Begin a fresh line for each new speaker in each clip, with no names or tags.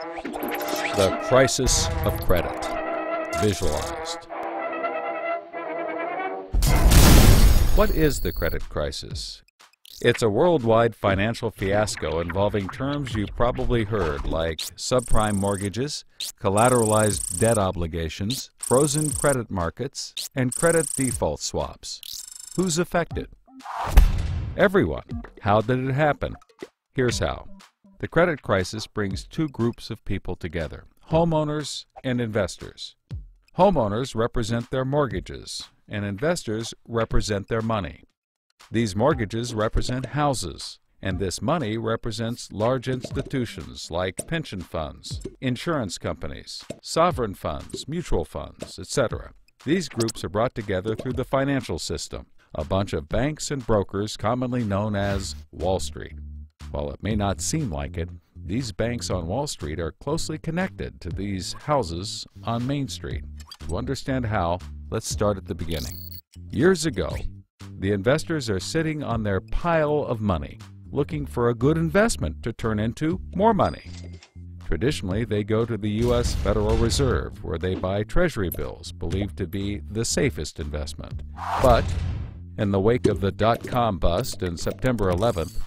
The crisis of credit, visualized. What is the credit crisis? It's a worldwide financial fiasco involving terms you've probably heard like subprime mortgages, collateralized debt obligations, frozen credit markets, and credit default swaps. Who's affected? Everyone. How did it happen? Here's how. The credit crisis brings two groups of people together, homeowners and investors. Homeowners represent their mortgages, and investors represent their money. These mortgages represent houses, and this money represents large institutions like pension funds, insurance companies, sovereign funds, mutual funds, etc. These groups are brought together through the financial system, a bunch of banks and brokers commonly known as Wall Street. While it may not seem like it, these banks on Wall Street are closely connected to these houses on Main Street. To understand how, let's start at the beginning. Years ago, the investors are sitting on their pile of money, looking for a good investment to turn into more money. Traditionally, they go to the U.S. Federal Reserve, where they buy Treasury bills, believed to be the safest investment. But in the wake of the dot-com bust in September 11th,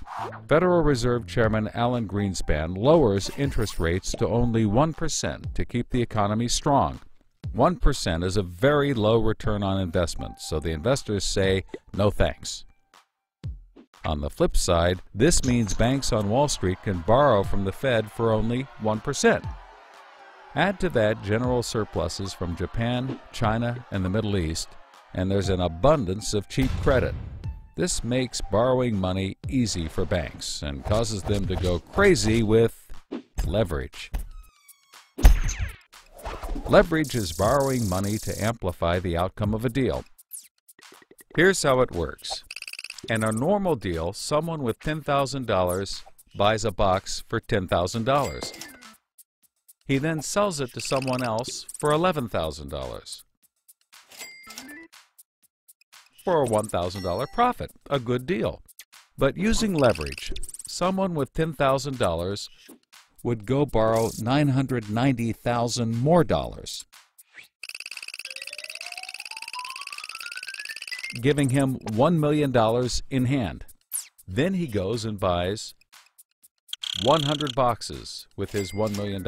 Federal Reserve Chairman Alan Greenspan lowers interest rates to only 1% to keep the economy strong. 1% is a very low return on investment, so the investors say, no thanks. On the flip side, this means banks on Wall Street can borrow from the Fed for only 1%. Add to that general surpluses from Japan, China, and the Middle East, and there's an abundance of cheap credit. This makes borrowing money easy for banks and causes them to go crazy with leverage. Leverage is borrowing money to amplify the outcome of a deal. Here's how it works. In a normal deal, someone with $10,000 buys a box for $10,000. He then sells it to someone else for $11,000. For a $1,000 profit, a good deal. But using leverage, someone with $10,000 would go borrow $990,000 more dollars, giving him $1 million in hand. Then he goes and buys 100 boxes with his $1 million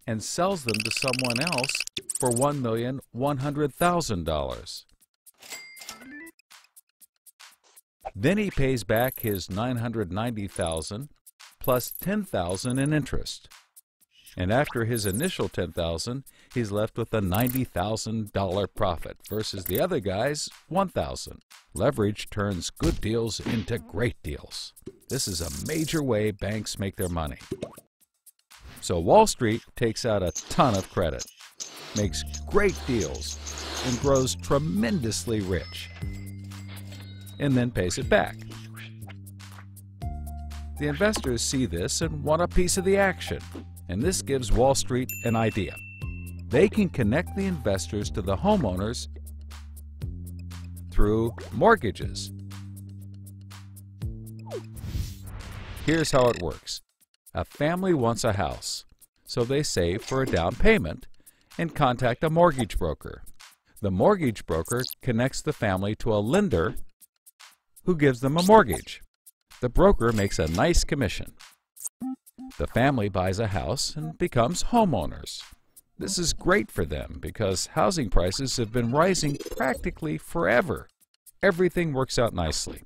and sells them to someone else for $1,100,000. Then he pays back his $990,000 plus $10,000 in interest. And after his initial $10,000, he's left with a $90,000 profit versus the other guy's $1,000. Leverage turns good deals into great deals. This is a major way banks make their money. So Wall Street takes out a ton of credit, makes great deals, and grows tremendously rich, and then pays it back. The investors see this and want a piece of the action, and this gives Wall Street an idea. They can connect the investors to the homeowners through mortgages. Here's how it works. A family wants a house, so they save for a down payment and contact a mortgage broker. The mortgage broker connects the family to a lender who gives them a mortgage. The broker makes a nice commission. The family buys a house and becomes homeowners. This is great for them because housing prices have been rising practically forever. Everything works out nicely.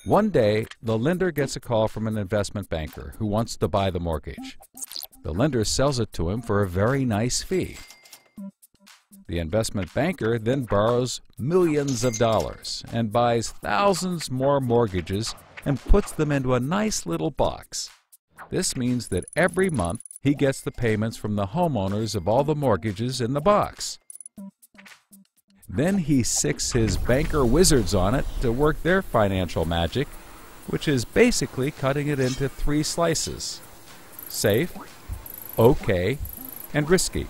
One day, the lender gets a call from an investment banker who wants to buy the mortgage. The lender sells it to him for a very nice fee. The investment banker then borrows millions of dollars and buys thousands more mortgages and puts them into a nice little box. This means that every month he gets the payments from the homeowners of all the mortgages in the box. Then he sicks his banker wizards on it to work their financial magic, which is basically cutting it into 3 slices: safe, okay, and risky.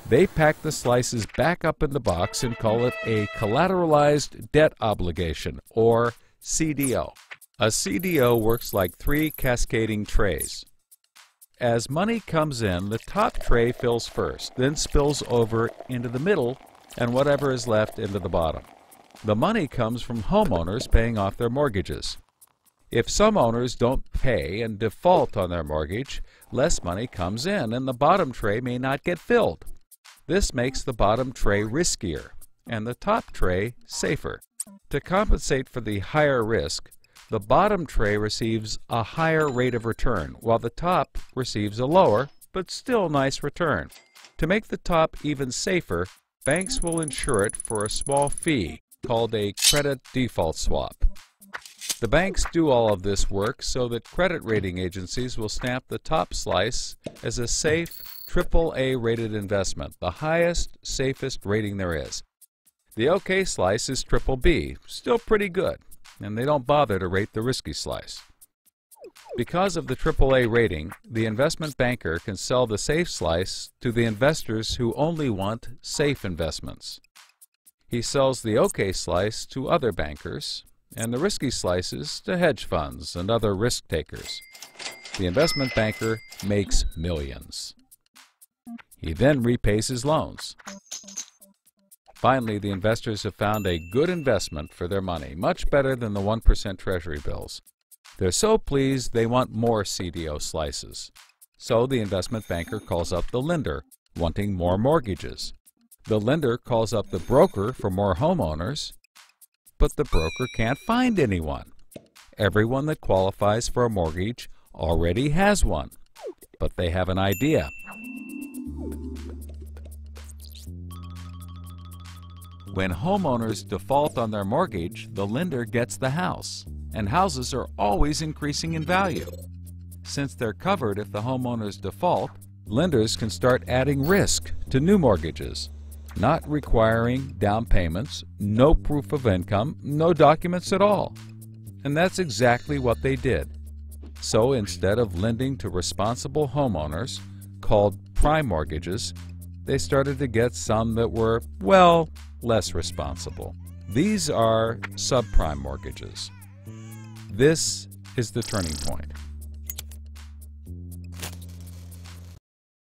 They pack the slices back up in the box and call it a collateralized debt obligation, or CDO. A CDO works like 3 cascading trays. as money comes in, the top tray fills first, then spills over into the middle, and whatever is left into the bottom. The money comes from homeowners paying off their mortgages. If some owners don't pay and default on their mortgage, less money comes in and the bottom tray may not get filled. This makes the bottom tray riskier and the top tray safer. To compensate for the higher risk, the bottom tray receives a higher rate of return, while the top receives a lower, but still nice return. To make the top even safer, banks will insure it for a small fee called a credit default swap. The banks do all of this work so that credit rating agencies will stamp the top slice as a safe, AAA rated investment, the highest, safest rating there is. The OK slice is BBB, still pretty good, and they don't bother to rate the risky slice. Because of the AAA rating, the investment banker can sell the safe slice to the investors who only want safe investments. He sells the OK slice to other bankers, and the risky slices to hedge funds and other risk takers. The investment banker makes millions. He then repays his loans. Finally, the investors have found a good investment for their money, much better than the 1% Treasury bills. They're so pleased they want more CDO slices. So the investment banker calls up the lender, wanting more mortgages. The lender calls up the broker for more homeowners, but the broker can't find anyone. Everyone that qualifies for a mortgage already has one, but they have an idea. When homeowners default on their mortgage, the lender gets the house, and houses are always increasing in value. Since they're covered if the homeowners default, lenders can start adding risk to new mortgages, not requiring down payments, no proof of income, no documents at all. And that's exactly what they did. So instead of lending to responsible homeowners, called prime mortgages, they started to get some that were, well, less responsible. These are subprime mortgages. This is the turning point.